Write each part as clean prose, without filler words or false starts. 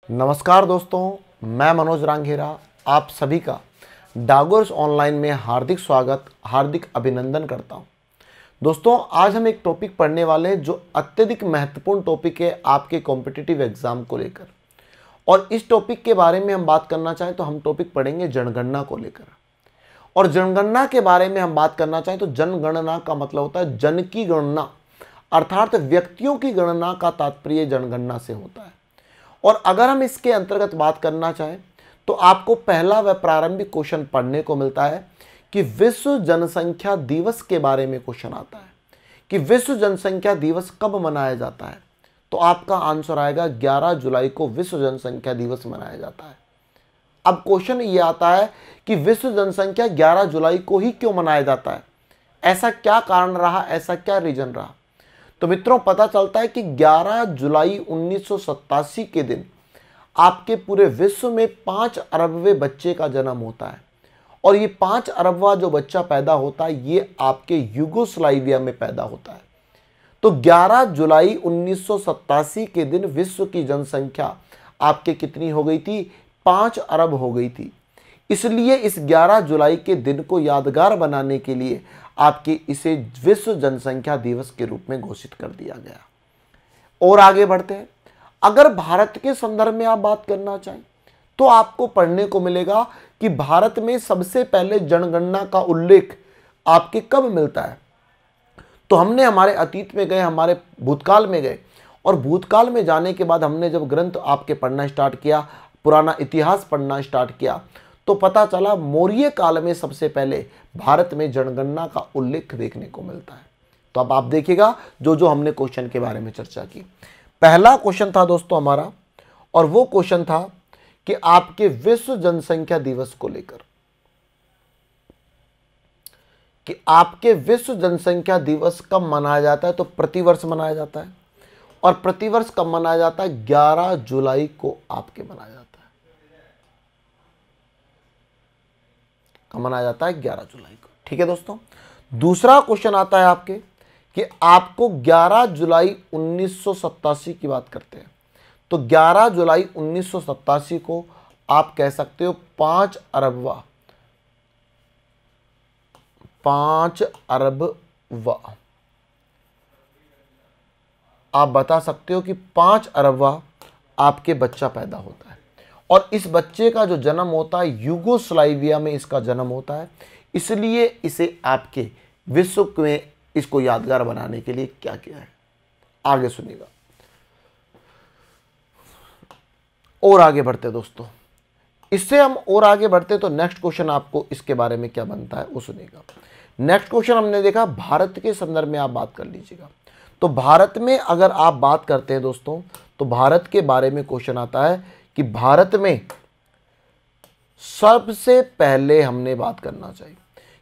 नमस्कार दोस्तों, मैं मनोज रांघेरा आप सभी का डागोर्स ऑनलाइन में हार्दिक स्वागत, हार्दिक अभिनंदन करता हूं। दोस्तों, आज हम एक टॉपिक पढ़ने वाले हैं जो अत्यधिक महत्वपूर्ण टॉपिक है आपके कॉम्पिटिटिव एग्जाम को लेकर। और इस टॉपिक के बारे में हम बात करना चाहें तो हम टॉपिक पढ़ेंगे जनगणना को लेकर। और जनगणना के बारे में हम बात करना चाहें तो जनगणना का मतलब होता है जन की गणना, अर्थात व्यक्तियों की गणना का तात्पर्य जनगणना से होता है। और अगर हम इसके अंतर्गत बात करना चाहें तो आपको पहला व प्रारंभिक क्वेश्चन पढ़ने को मिलता है कि विश्व जनसंख्या दिवस के बारे में क्वेश्चन आता है कि विश्व जनसंख्या दिवस कब मनाया जाता है। तो आपका आंसर आएगा 11 जुलाई को विश्व जनसंख्या दिवस मनाया जाता है। अब क्वेश्चन ये आता है कि विश्व जनसंख्या 11 जुलाई को ही क्यों मनाया जाता है, ऐसा क्या कारण रहा, ऐसा क्या रीजन रहा। तो मित्रों, पता चलता है कि 11 जुलाई 1987 के दिन आपके पूरे विश्व में 5 अरबवें बच्चे का जन्म होता है। और ये 5 अरबवा जो बच्चा पैदा होता है ये आपके यूगोस्लाविया में पैदा होता है। तो 11 जुलाई 1987 के दिन विश्व की जनसंख्या आपके कितनी हो गई थी? 5 अरब हो गई थी। इसलिए इस 11 जुलाई के दिन को यादगार बनाने के लिए आपके इसे विश्व जनसंख्या दिवस के रूप में घोषित कर दिया गया। और आगे बढ़ते हैं। अगर भारत के संदर्भ में आप बात करना चाहें तो आपको पढ़ने को मिलेगा कि भारत में सबसे पहले जनगणना का उल्लेख आपके कब मिलता है। तो हमने हमारे अतीत में गए, हमारे भूतकाल में गए, और भूतकाल में जाने के बाद हमने जब ग्रंथ आपके पढ़ना स्टार्ट किया, पुराना इतिहास पढ़ना स्टार्ट किया, तो पता चला मौर्य काल में सबसे पहले भारत में जनगणना का उल्लेख देखने को मिलता है। तो अब आप देखिएगा जो जो हमने क्वेश्चन के बारे में चर्चा की। पहला क्वेश्चन था दोस्तों हमारा, और वो क्वेश्चन था कि आपके विश्व जनसंख्या दिवस को लेकर कि आपके विश्व जनसंख्या दिवस कब मनाया जाता है। तो प्रतिवर्ष मनाया जाता है, और प्रतिवर्ष कब मनाया जाता है? 11 जुलाई को आपके मनाया जाता है। कब मनाया जाता है? 11 जुलाई को। ठीक है दोस्तों। दूसरा क्वेश्चन आता है आपके कि आपको 11 जुलाई 1987 की बात करते हैं। तो 11 जुलाई 1987 को आप कह सकते हो 5 अरबवा। आप बता सकते हो कि 5 अरबवा आपके बच्चा पैदा होता है। और इस बच्चे का जो जन्म होता है यूगोस्लाविया में इसका जन्म होता है। इसलिए इसे आपके विश्व में इसको यादगार बनाने के लिए क्या किया है, आगे सुनिएगा। और आगे बढ़ते दोस्तों, इससे हम और आगे बढ़ते तो नेक्स्ट क्वेश्चन आपको इसके बारे में क्या बनता है वो सुनिएगा। नेक्स्ट क्वेश्चन हमने देखा भारत के संदर्भ में आप बात कर लीजिएगा। तो भारत में अगर आप बात करते हैं दोस्तों तो भारत के बारे में क्वेश्चन आता है कि भारत में सबसे पहले हमने बात करना चाहिए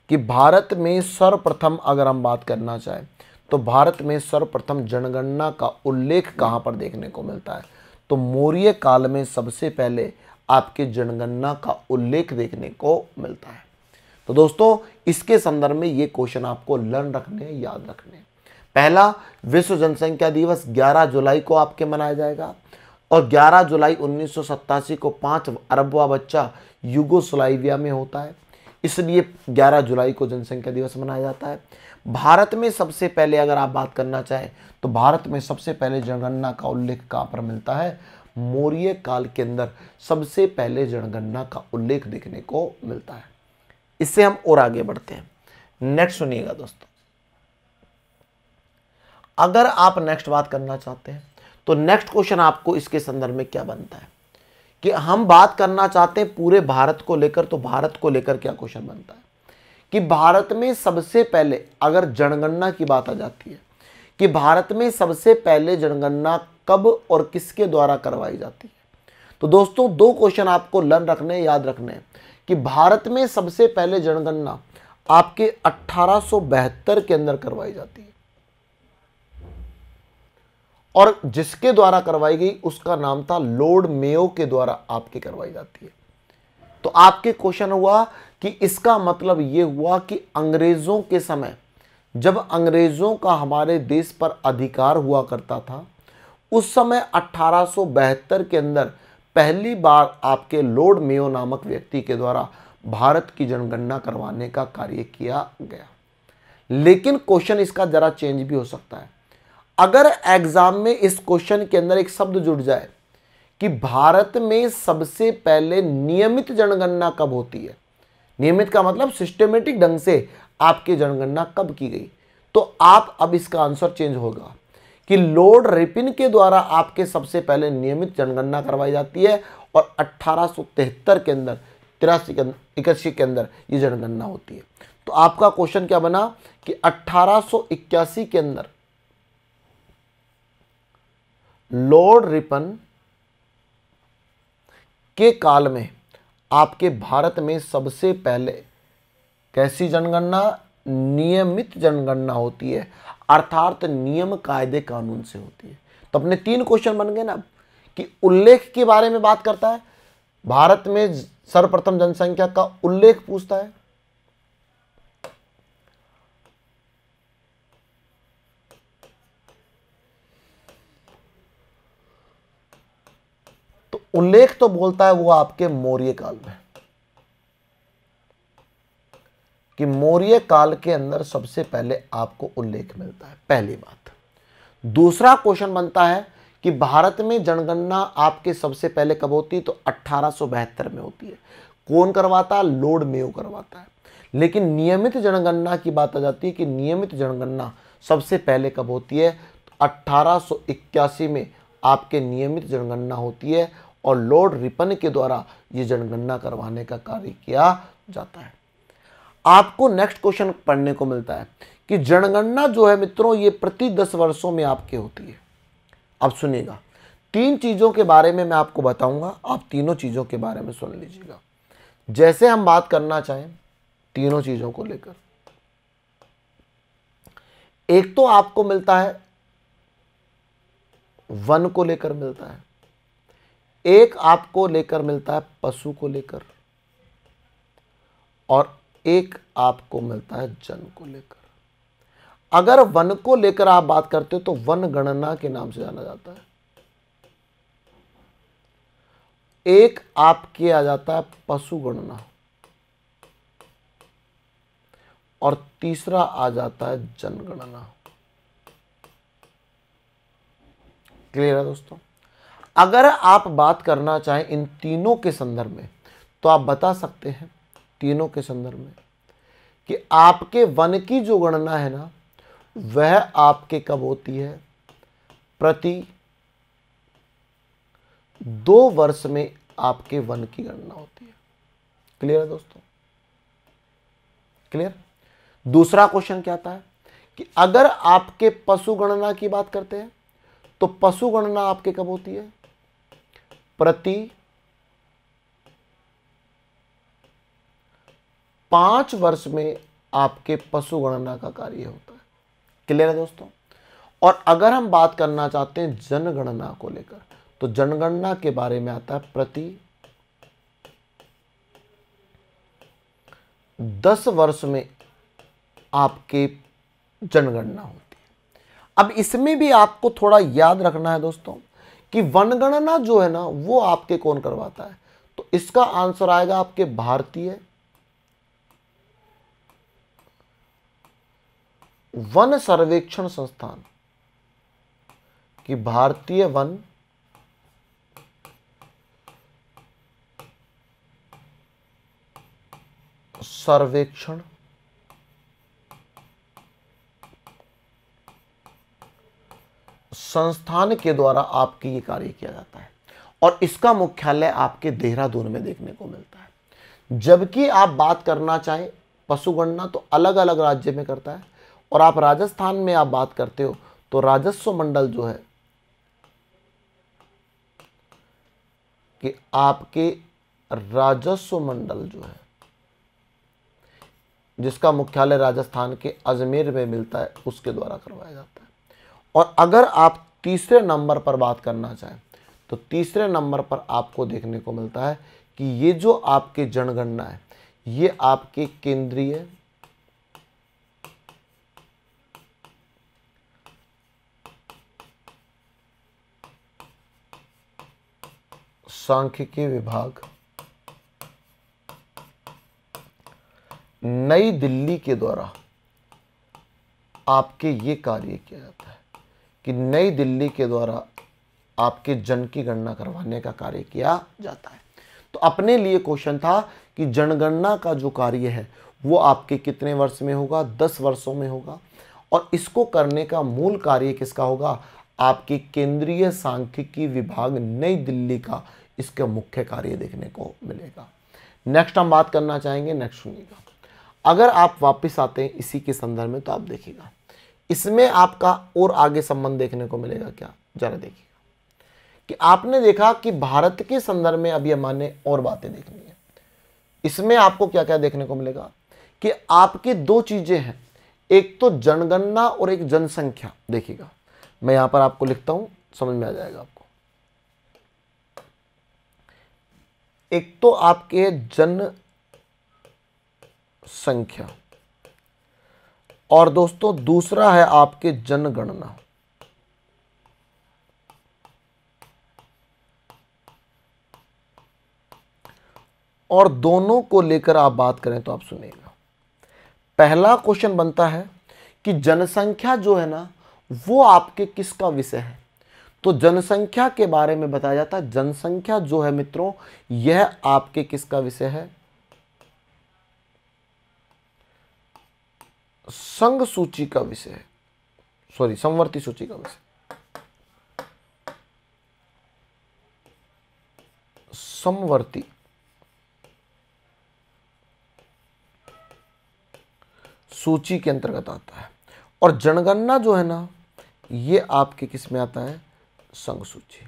कि भारत में सर्वप्रथम अगर हम बात करना चाहें तो भारत में सर्वप्रथम जनगणना का उल्लेख कहां पर देखने को मिलता है। तो मौर्य काल में सबसे पहले आपके जनगणना का उल्लेख देखने को मिलता है। तो दोस्तों, इसके संदर्भ में ये क्वेश्चन आपको लर्न रखने, याद रखने। पहला, विश्व जनसंख्या दिवस 11 जुलाई को आपके मनाया जाएगा, और 11 जुलाई 1987 को 5 अरबवा बच्चा यूगोस्लाविया में होता है। इसलिए 11 जुलाई को जनसंख्या दिवस मनाया जाता है। भारत में सबसे पहले अगर आप बात करना चाहें तो भारत में सबसे पहले जनगणना का उल्लेख कहाँ पर मिलता है? मौर्य काल के अंदर सबसे पहले जनगणना का उल्लेख देखने को मिलता है। इससे हम और आगे बढ़ते हैं। नेक्स्ट सुनिएगा दोस्तों। अगर आप नेक्स्ट बात करना चाहते हैं तो नेक्स्ट क्वेश्चन आपको इसके संदर्भ में क्या बनता है कि हम बात करना चाहते हैं पूरे भारत को लेकर। तो भारत को लेकर क्या क्वेश्चन बनता है कि भारत में सबसे पहले अगर जनगणना की बात आ जाती है कि भारत में सबसे पहले जनगणना कब और किसके द्वारा करवाई जाती है। तो दोस्तों, दो क्वेश्चन आपको लर्न रखने, याद रखने कि भारत में सबसे पहले जनगणना आपके 1872 के अंदर करवाई जाती है, और जिसके द्वारा करवाई गई उसका नाम था लॉर्ड मेयो के द्वारा आपके करवाई जाती है। तो आपके क्वेश्चन हुआ कि इसका मतलब यह हुआ कि अंग्रेजों के समय जब अंग्रेजों का हमारे देश पर अधिकार हुआ करता था उस समय 1872 के अंदर पहली बार आपके लॉर्ड मेयो नामक व्यक्ति के द्वारा भारत की जनगणना करवाने का कार्य किया गया। लेकिन क्वेश्चन इसका जरा चेंज भी हो सकता है। अगर एग्जाम में इस क्वेश्चन के अंदर एक शब्द जुड़ जाए कि भारत में सबसे पहले नियमित जनगणना कब होती है, नियमित का मतलब सिस्टमेटिक ढंग से आपकी जनगणना कब की गई, तो आप अब इसका आंसर चेंज होगा कि लॉर्ड रिपन के द्वारा आपके सबसे पहले नियमित जनगणना करवाई जाती है और 1873 के अंदर 81 के अंदर ये जनगणना होती है। तो आपका क्वेश्चन क्या बना कि 1881 के अंदर लॉर्ड रिपन के काल में आपके भारत में सबसे पहले कैसी जनगणना, नियमित जनगणना होती है, अर्थात नियम कायदे कानून से होती है। तो अपने 3 क्वेश्चन बन गए ना कि उल्लेख के बारे में बात करता है, भारत में सर्वप्रथम जनसंख्या का उल्लेख पूछता है, तो उल्लेख तो बोलता है वो आपके मौर्य काल में, कि मौर्य काल के अंदर सबसे पहले आपको उल्लेख मिलता है, पहली बात। दूसरा क्वेश्चन बनता है कि भारत में जनगणना आपके सबसे पहले कब होती है, तो 1872 में होती है। कौन करवाता है, लॉर्ड मेयो करवाता है। लेकिन नियमित जनगणना की बात आ जाती है कि नियमित जनगणना सबसे पहले कब होती है, तो 1881 में आपके नियमित जनगणना होती है और लॉर्ड रिपन के द्वारा ये जनगणना करवाने का कार्य किया जाता है। आपको नेक्स्ट क्वेश्चन पढ़ने को मिलता है कि जनगणना जो है मित्रों ये प्रति 10 वर्षों में आपके होती है। अब सुनिएगा, 3 चीजों के बारे में मैं आपको बताऊंगा, आप तीनों चीजों के बारे में सुन लीजिएगा। जैसे हम बात करना चाहें तीनों चीजों को लेकर, एक तो आपको मिलता है वन को लेकर मिलता है, एक आपको लेकर मिलता है पशु को लेकर, और एक आपको मिलता है जन को लेकर। अगर वन को लेकर आप बात करते हो तो वन गणना के नाम से जाना जाता है। एक आपके आ जाता है पशु गणना, और तीसरा आ जाता है जनगणना। क्लियर है दोस्तों? अगर आप बात करना चाहें इन तीनों के संदर्भ में तो आप बता सकते हैं तीनों के संदर्भ में कि आपके वन की जो गणना है ना वह आपके कब होती है, प्रति 2 वर्ष में आपके वन की गणना होती है। क्लियर है दोस्तों? क्लियर? दूसरा क्वेश्चन क्या आता है कि अगर आपके पशु गणना की बात करते हैं तो पशु गणना आपके कब होती है, प्रति 5 वर्ष में आपके पशु गणना का कार्य होता है। क्लियर है दोस्तों? और अगर हम बात करना चाहते हैं जनगणना को लेकर तो जनगणना के बारे में आता है प्रति 10 वर्ष में आपके जनगणना होती है। अब इसमें भी आपको थोड़ा याद रखना है दोस्तों कि वनगणना जो है ना वो आपके कौन करवाता है, तो इसका आंसर आएगा आपके भारतीय वन सर्वेक्षण संस्थान, कि भारतीय वन सर्वेक्षण संस्थान के द्वारा आपके ये कार्य किया जाता है और इसका मुख्यालय आपके देहरादून में देखने को मिलता है। जबकि आप बात करना चाहें पशु गणना तो अलग अलग राज्य में करता है, और आप राजस्थान में आप बात करते हो तो राजस्व मंडल जो है कि आपके राजस्व मंडल जो है जिसका मुख्यालय राजस्थान के अजमेर में मिलता है उसके द्वारा करवाया जाता है। और अगर आप तीसरे नंबर पर बात करना चाहें तो तीसरे नंबर पर आपको देखने को मिलता है कि ये जो आपके जनगणना है ये आपके केंद्रीय सांख्यिकी विभाग नई दिल्ली के द्वारा आपके ये कार्य किया जाता है कि नई दिल्ली के द्वारा आपके जन की गणना करवाने का कार्य किया जाता है। तो अपने लिए क्वेश्चन था कि जनगणना का जो कार्य है वो आपके कितने वर्ष में होगा, 10 वर्षों में होगा, और इसको करने का मूल कार्य किसका होगा, आपके केंद्रीय सांख्यिकी विभाग नई दिल्ली का इसका मुख्य कार्य देखने को मिलेगा। नेक्स्ट हम बात करना चाहेंगे, नेक्स्ट सुनिएगा। अगर आप वापस आते हैं इसी के संदर्भ में तो आप देखिएगा इसमें आपका और आगे संबंध देखने को मिलेगा क्या, जरा देखिएगा कि आपने देखा कि भारत के संदर्भ में अभी हमारे और बातें देखनी है। इसमें आपको क्या क्या देखने को मिलेगा कि आपकी दो चीजें हैं, एक तो जनगणना और एक जनसंख्या। देखिएगा मैं यहां पर आपको लिखता हूं, समझ में आ जाएगा आपको। एक तो आपके जनसंख्या और दोस्तों दूसरा है आपके जनगणना। और दोनों को लेकर आप बात करें तो आप सुनिएगा, पहला क्वेश्चन बनता है कि जनसंख्या जो है ना वो आपके किसका विषय है। तो जनसंख्या के बारे में बताया जाता है, जनसंख्या जो है मित्रों यह आपके किसका विषय है, संघ सूची का विषय है, सॉरी समवर्ती सूची का विषय, समवर्ती सूची के अंतर्गत आता है। और जनगणना जो है ना ये आपके किस में आता है, संघ सूची।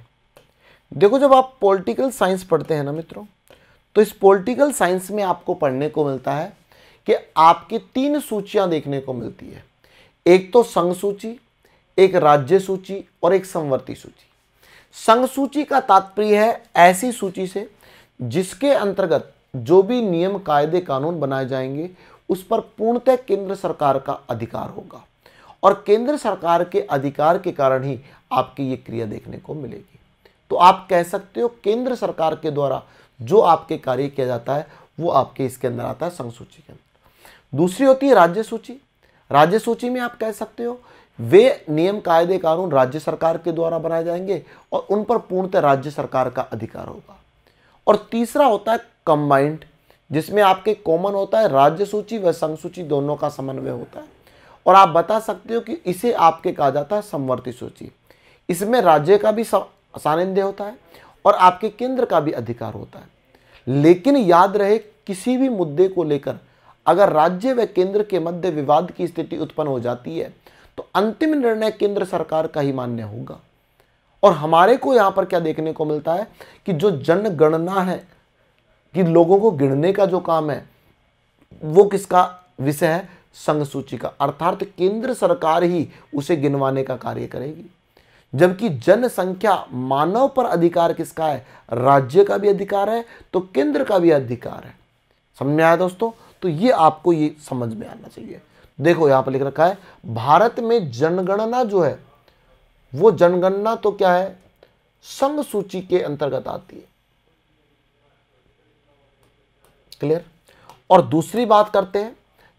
देखो जब आप पॉलिटिकल साइंस पढ़ते हैं ना मित्रों, तो इस पॉलिटिकल साइंस में आपको पढ़ने को मिलता है कि आपकी 3 सूचियां देखने को मिलती है, एक तो संघ सूची, एक राज्य सूची और एक समवर्ती सूची। संघ सूची का तात्पर्य है ऐसी सूची से जिसके अंतर्गत जो भी नियम कायदे कानून बनाए जाएंगे उस पर पूर्णतः केंद्र सरकार का अधिकार होगा, और केंद्र सरकार के अधिकार के कारण ही आपकी ये क्रिया देखने को मिलेगी। तो आप कह सकते हो केंद्र सरकार के द्वारा जो आपके कार्य किया जाता है वो आपके इसके अंदर आता है, संघ सूची के अंदर। दूसरी होती है राज्य सूची। राज्य सूची में आप कह सकते हो वे नियम कायदे कानून राज्य सरकार के द्वारा बनाए जाएंगे और उन पर पूर्णतः राज्य सरकार का अधिकार होगा। और तीसरा होता है कंबाइंड, जिसमें आपके कॉमन होता है राज्य सूची व संघ सूची दोनों का समन्वय होता है, और आप बता सकते हो कि इसे आपके कहा जाता है समवर्ती सूची। इसमें राज्य का भी सानिध्य होता है और आपके केंद्र का भी अधिकार होता है। लेकिन याद रहे किसी भी मुद्दे को लेकर अगर राज्य व केंद्र के मध्य विवाद की स्थिति उत्पन्न हो जाती है तो अंतिम निर्णय केंद्र सरकार का ही मान्य होगा। और हमारे को यहाँ पर क्या देखने को मिलता है कि जो जनगणना है कि लोगों को गिनने का जो काम है वो किसका विषय है, संघ सूची का, अर्थात केंद्र सरकार ही उसे गिनवाने का कार्य करेगी। जबकि जनसंख्या मानव पर अधिकार किसका है, राज्य का भी अधिकार है तो केंद्र का भी अधिकार है। समझ में आया दोस्तों? तो ये आपको ये समझ में आना चाहिए। देखो यहां पर लिख रखा है भारत में जनगणना जो है वो जनगणना तो क्या है, संघ सूची के अंतर्गत आती है। क्लियर? और दूसरी बात करते हैं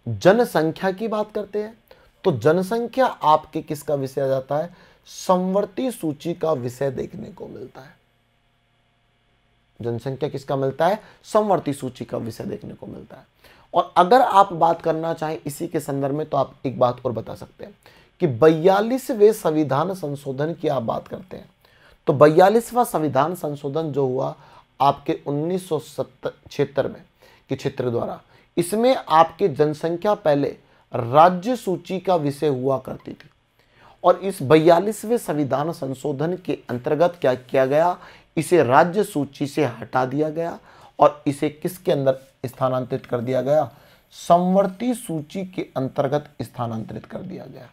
जनसंख्या की बात करते हैं, तो जनसंख्या आपके किसका विषय आ जाता है, समवर्ती सूची का विषय देखने को मिलता है। जनसंख्या किसका मिलता है, समवर्ती सूची का विषय देखने को मिलता है। और अगर आप बात करना चाहें इसी के संदर्भ में तो आप एक बात और बता सकते हैं कि 42वें संविधान संशोधन की आप बात करते हैं तो 42वां संविधान संशोधन जो हुआ आपके 1976 में के क्षेत्र द्वारा, इसमें आपके जनसंख्या पहले राज्य सूची का विषय हुआ करती थी, और इस 42वें संविधान संशोधन के अंतर्गत क्या किया गया, इसे राज्य सूची से हटा दिया गया और इसे किसके अंदर स्थानांतरित कर दिया गया, समवर्ती सूची के अंतर्गत स्थानांतरित कर दिया गया।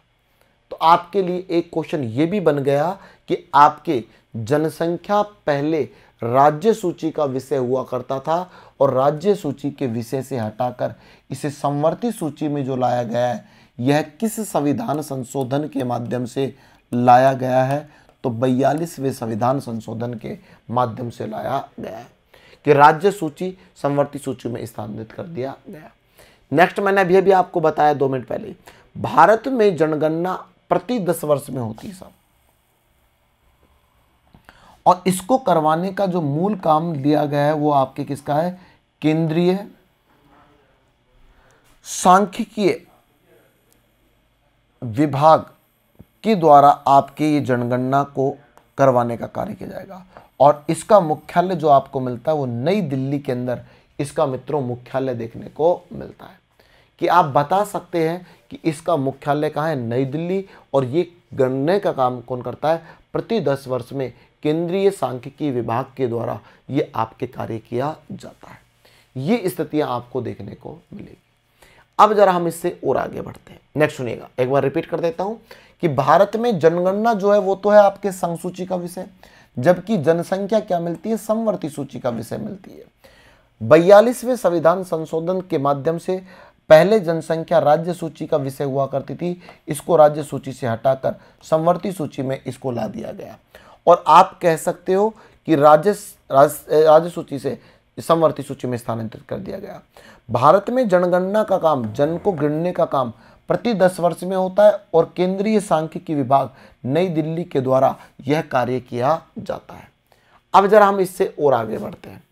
तो आपके लिए एक क्वेश्चन ये भी बन गया कि आपके जनसंख्या पहले राज्य सूची का विषय हुआ करता था और राज्य सूची के विषय से हटाकर इसे समवर्ती सूची में जो लाया गया है यह किस संविधान संशोधन के माध्यम से लाया गया है, तो 42वें संविधान संशोधन के माध्यम से लाया गया है कि राज्य सूची समवर्ती सूची में स्थानांतरित कर दिया गया। नेक्स्ट, मैंने अभी अभी आपको बताया 2 मिनट पहले, भारत में जनगणना प्रति 10 वर्ष में होती है साहब, और इसको करवाने का जो मूल काम लिया गया है वो आपके किसका है, केंद्रीय सांख्यिकीय विभाग के द्वारा आपके ये जनगणना को करवाने का कार्य किया जाएगा। और इसका मुख्यालय जो आपको मिलता है वो नई दिल्ली के अंदर इसका मित्रों मुख्यालय देखने को मिलता है। कि आप बता सकते हैं कि इसका मुख्यालय कहाँ है, नई दिल्ली, और ये गणने का काम कौन करता है, प्रति 10 वर्ष में केंद्रीय सांख्यिकी विभाग के द्वारा ये आपके कार्य किया जाता है। ये स्थितियां आपको देखने को मिलेगी। अब जरा हम इससे और आगे बढ़ते हैं। नेक्स्ट सुनिएगा, एक बार रिपीट कर देता हूं कि भारत में जनगणना जो है वो तो है आपके संघ सूची का विषय, जबकि जनसंख्या क्या मिलती है, समवर्ती सूची का विषय मिलती है। 42वें संविधान संशोधन के माध्यम से पहले जनसंख्या राज्य सूची का विषय हुआ करती थी, इसको राज्य सूची से हटाकर समवर्ती सूची में इसको ला दिया गया। और आप कह सकते हो कि राज्य सूची से समवर्ती सूची में स्थानांतरित कर दिया गया। भारत में जनगणना का काम, जन को गिनने का काम प्रति 10 वर्ष में होता है और केंद्रीय सांख्यिकी विभाग नई दिल्ली के द्वारा यह कार्य किया जाता है। अब जरा हम इससे और आगे बढ़ते हैं।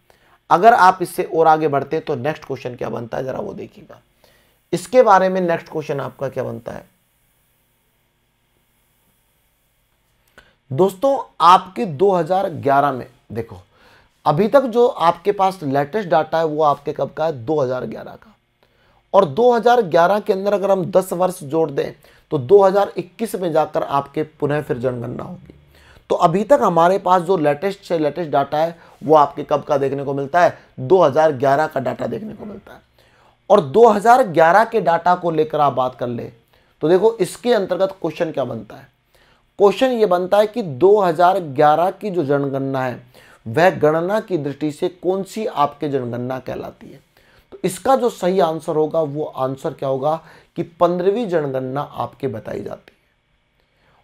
अगर आप इससे और आगे बढ़ते हैं तो नेक्स्ट क्वेश्चन क्या बनता है, जरा वो देखिएगा। इसके बारे में नेक्स्ट क्वेश्चन आपका क्या बनता है दोस्तों, आपके 2011 में देखो, अभी तक जो आपके पास लेटेस्ट डाटा है वो आपके कब का है, 2011 का। और 2011 के अंदर अगर हम 10 वर्ष जोड़ दें तो 2021 में जाकर आपके पुनः फिर जनगणना होगी। तो अभी तक हमारे पास जो लेटेस्ट से लेटेस्ट डाटा है वो आपके कब का देखने को मिलता है, 2011 का डाटा देखने को मिलता है। और 2011 के डाटा को लेकर आप बात कर ले तो देखो इसके अंतर्गत क्वेश्चन क्या बनता है। क्वेश्चन ये बनता है कि 2011 की जो जनगणना है वह गणना की दृष्टि से कौन सी आपके जनगणना कहलाती है। तो इसका जो सही आंसर होगा वो आंसर क्या होगा कि 15वीं जनगणना आपके बताई जाती है।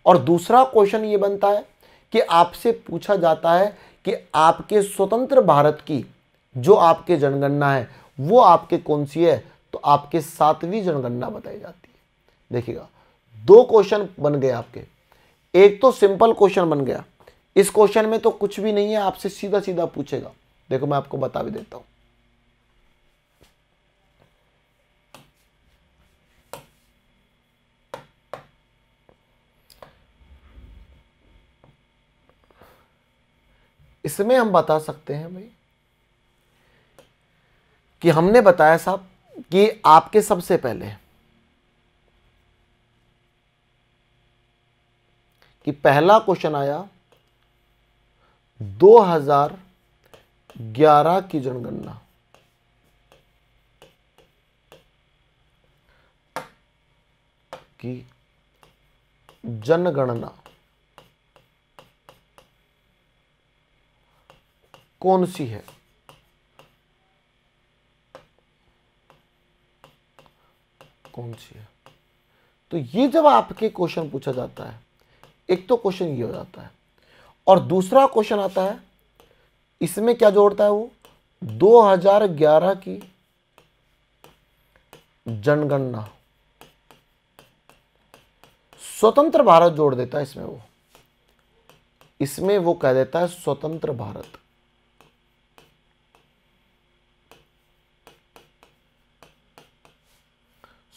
और दूसरा क्वेश्चन ये बनता है कि आपसे पूछा जाता है कि आपके स्वतंत्र भारत की जो आपके जनगणना है वो आपके कौन सी है, तो आपके 7वीं जनगणना बताई जाती है। देखिएगा 2 क्वेश्चन बन गए आपके, एक तो सिंपल क्वेश्चन बन गया, इस क्वेश्चन में तो कुछ भी नहीं है, आपसे सीधा सीधा पूछेगा। देखो मैं आपको बता भी देता हूं। इसमें हम बता सकते हैं भाई कि हमने बताया साहब कि आपके सबसे पहले कि पहला क्वेश्चन आया 2011 की जनगणना, की जनगणना कौन सी है, कौन सी है। तो ये जब आपके क्वेश्चन पूछा जाता है, एक तो क्वेश्चन ये हो जाता है, और दूसरा क्वेश्चन आता है इसमें क्या जोड़ता है वो 2011 की जनगणना, स्वतंत्र भारत जोड़ देता है इसमें वो कह देता है स्वतंत्र भारत।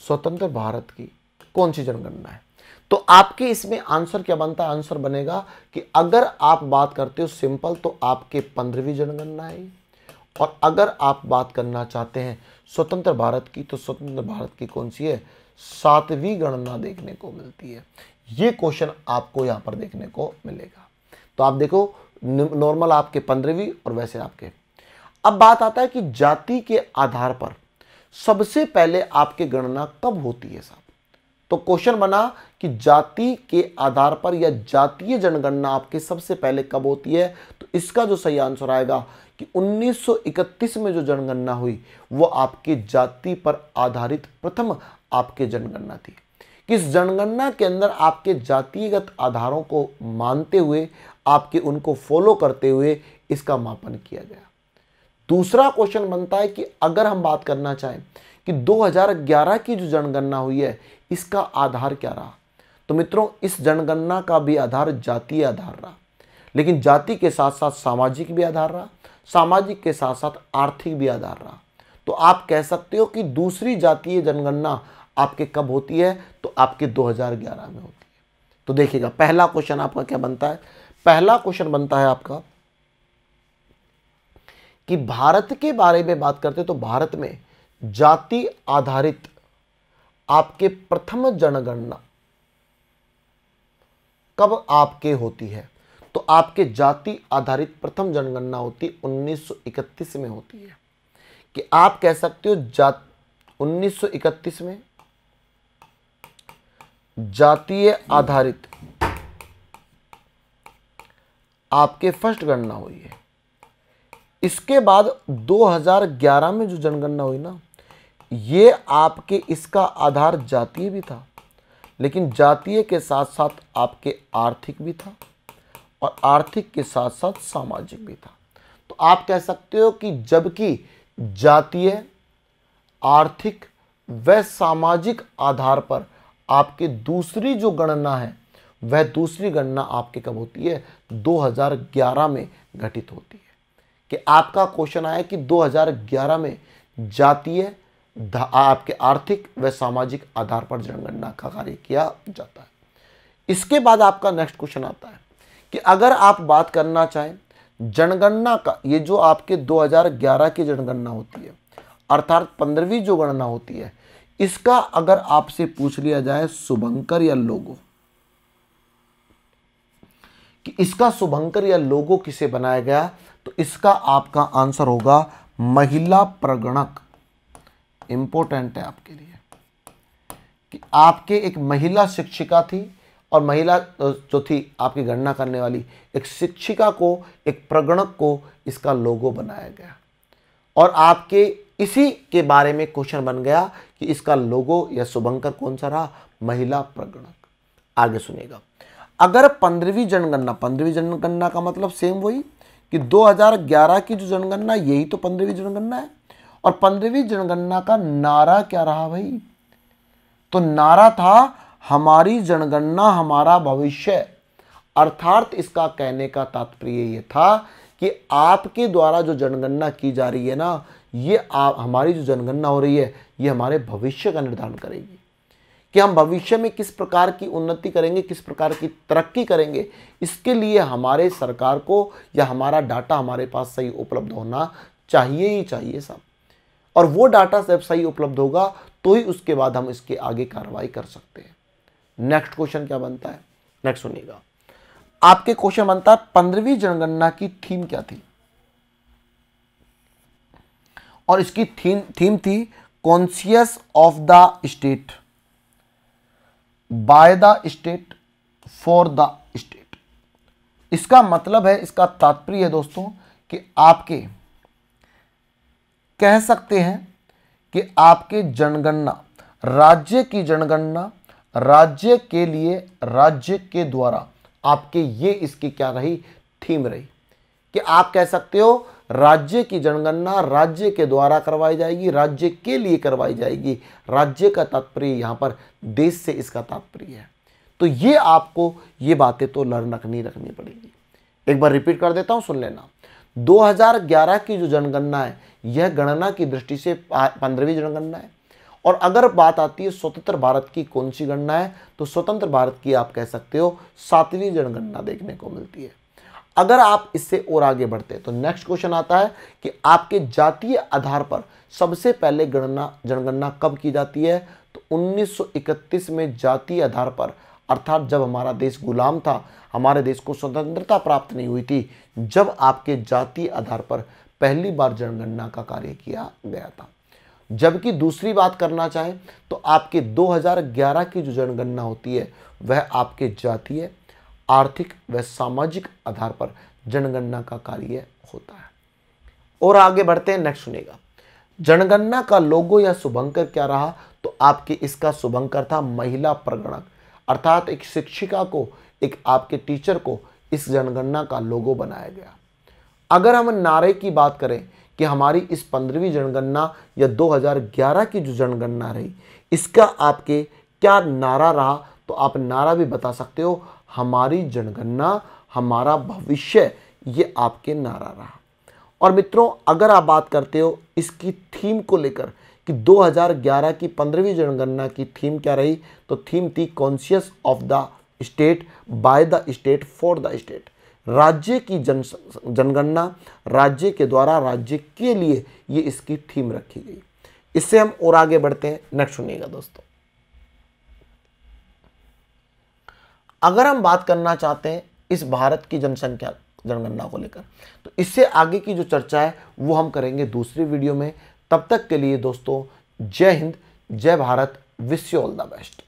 स्वतंत्र भारत की कौन सी जनगणना है। तो आपके इसमें आंसर क्या बनता है, आंसर बनेगा कि अगर आप बात करते हो सिंपल तो आपके 15वीं जनगणना है, और अगर आप बात करना चाहते हैं स्वतंत्र भारत की तो स्वतंत्र भारत की कौन सी है, 7वीं गणना देखने को मिलती है। ये क्वेश्चन आपको यहां पर देखने को मिलेगा। तो आप देखो नॉर्मल आपके 15वीं और वैसे आपके। अब बात आता है कि जाति के आधार पर सबसे पहले आपकी गणना कब होती है साहब। तो क्वेश्चन बना कि जाति के आधार पर या जातीय जनगणना आपके सबसे पहले कब होती है। तो इसका जो सही आंसर आएगा कि 1931 में जो जनगणना हुई वो आपकी जाति पर आधारित प्रथम आपके जनगणना थी। किस जनगणना के अंदर आपके जातिगत आधारों को मानते हुए, आपके उनको फॉलो करते हुए इसका मापन किया गया। दूसरा क्वेश्चन बनता है कि अगर हम बात करना चाहें कि 2011 की जो जनगणना हुई है इसका आधार क्या रहा, तो मित्रों इस जनगणना का भी आधार जातीय आधार रहा, लेकिन जाति के साथ साथ सामाजिक भी आधार रहा, सामाजिक के साथ साथ आर्थिक भी आधार रहा। तो आप कह सकते हो कि दूसरी जातीय जनगणना आपके कब होती है, तो आपके 2011 में होती है। तो देखिएगा पहला क्वेश्चन आपका क्या बनता है, पहला क्वेश्चन बनता है आपका कि भारत के बारे में बात करते तो भारत में जाति आधारित आपके प्रथम जनगणना कब आपके होती है, तो आपके जाति आधारित प्रथम जनगणना होती 1931 में होती है। कि आप कह सकते हो 1931 में जातीय आधारित आपके फर्स्ट गणना हुई है। इसके बाद 2011 में जो जनगणना हुई ना, ये आपके इसका आधार जातीय भी था, लेकिन जातीय के साथ साथ आपके आर्थिक भी था और आर्थिक के साथ साथ सामाजिक भी था। तो आप कह सकते हो कि जबकि जातीय, आर्थिक व सामाजिक आधार पर आपके दूसरी जो गणना है वह दूसरी गणना आपके कब होती है, 2011 में घटित होती है। कि आपका क्वेश्चन आया कि 2011 में जातीय, आपके आर्थिक व सामाजिक आधार पर जनगणना का कार्य किया जाता है। इसके बाद आपका नेक्स्ट क्वेश्चन आता है कि अगर आप बात करना चाहें जनगणना का, ये जो आपके 2011 की जनगणना होती है अर्थात 15वीं जो गणना होती है, इसका अगर आपसे पूछ लिया जाए शुभंकर या लोगो, कि इसका शुभंकर या लोगो किसे बनाया गया, तो इसका आपका आंसर होगा महिला प्रगणक। इंपॉर्टेंट है आपके लिए कि आपके एक महिला शिक्षिका थी और महिला जो थी आपकी गणना करने वाली एक शिक्षिका को, एक प्रगणक को इसका लोगो बनाया गया और आपके इसी के बारे में क्वेश्चन बन गया कि इसका लोगो या शुभंकर कौन सा रहा, महिला प्रगणक। आगे सुनिएगा, अगर 15वीं जनगणना का मतलब सेम वही कि 2011 की जो जनगणना यही तो 15वीं जनगणना है, और 15वीं जनगणना का नारा क्या रहा भाई, तो नारा था हमारी जनगणना हमारा भविष्य। अर्थात इसका कहने का तात्पर्य ये था कि आपके द्वारा जो जनगणना की जा रही है ना, ये हमारी जो जनगणना हो रही है ये हमारे भविष्य का निर्धारण करेगी कि हम भविष्य में किस प्रकार की उन्नति करेंगे, किस प्रकार की तरक्की करेंगे। इसके लिए हमारे सरकार को या हमारा डाटा हमारे पास सही उपलब्ध होना चाहिए ही चाहिए साहब, और वो डाटा जब सही उपलब्ध होगा तो ही उसके बाद हम इसके आगे कार्रवाई कर सकते हैं। नेक्स्ट क्वेश्चन क्या बनता है, नेक्स्ट सुनिएगा, आपके क्वेश्चन बनता है 15वीं जनगणना की थीम क्या थी, और इसकी थीम थी conscious of the state, by the state, for the state. इसका मतलब है, इसका तात्पर्य है दोस्तों कि आपके कह सकते हैं कि आपके जनगणना, राज्य की जनगणना, राज्य के लिए राज्य के द्वारा आपके ये इसकी क्या रही, थीम रही। कि आप कह सकते हो राज्य की जनगणना राज्य के द्वारा करवाई जाएगी, राज्य के लिए करवाई जाएगी। राज्य का तात्पर्य यहाँ पर देश से इसका तात्पर्य है। तो ये आपको ये बातें तो रखनी पड़ेगी। एक बार रिपीट कर देता हूँ, सुन लेना। 2011 की जो जनगणना है यह गणना की दृष्टि से 15वीं जनगणना है, और अगर बात आती है स्वतंत्र भारत की कौन सी गणना है, तो स्वतंत्र भारत की आप कह सकते हो 7वीं जनगणना देखने को मिलती है। अगर आप इससे और आगे बढ़ते हैं तो नेक्स्ट क्वेश्चन आता है कि आपके जातीय आधार पर सबसे पहले जनगणना कब की जाती है, तो 1931 में जातीय आधार पर, अर्थात जब हमारा देश गुलाम था, हमारे देश को स्वतंत्रता प्राप्त नहीं हुई थी, जब आपके जातीय आधार पर पहली बार जनगणना का कार्य किया गया था। जबकि दूसरी बात करना चाहें तो आपके 2011 की जो जनगणना होती है वह आपके जातीय, आर्थिक व सामाजिक आधार पर जनगणना का कार्य होता है। और आगे बढ़ते हैं, नेक्स्ट सुनिएगा। जनगणना का लोगो या शुभंकर क्या रहा? तो आपके इसका शुभंकर था महिला प्रगणक, अर्थात एक शिक्षिका को, एक आपके टीचर को इस जनगणना का लोगो बनाया गया। अगर हम नारे की बात करें कि हमारी इस 15वीं जनगणना या 2011 की जो जनगणना रही, इसका आपके क्या नारा रहा? तो आप नारा भी बता सकते हो, हमारी जनगणना हमारा भविष्य, ये आपके नारा रहा। और मित्रों, अगर आप बात करते हो इसकी थीम को लेकर कि 2011 की 15वीं जनगणना की थीम क्या रही, तो थीम थी conscious of the state, by the state, for the state. राज्य की जनगणना, राज्य के द्वारा राज्य के लिए, ये इसकी थीम रखी गई। इससे हम और आगे बढ़ते हैं। नेक्स्ट सुनिएगा दोस्तों, अगर हम बात करना चाहते हैं इस भारत की जनसंख्या जनगणना को लेकर, तो इससे आगे की जो चर्चा है वो हम करेंगे दूसरी वीडियो में। तब तक के लिए दोस्तों, जय हिंद, जय Bharat, wish you all the best.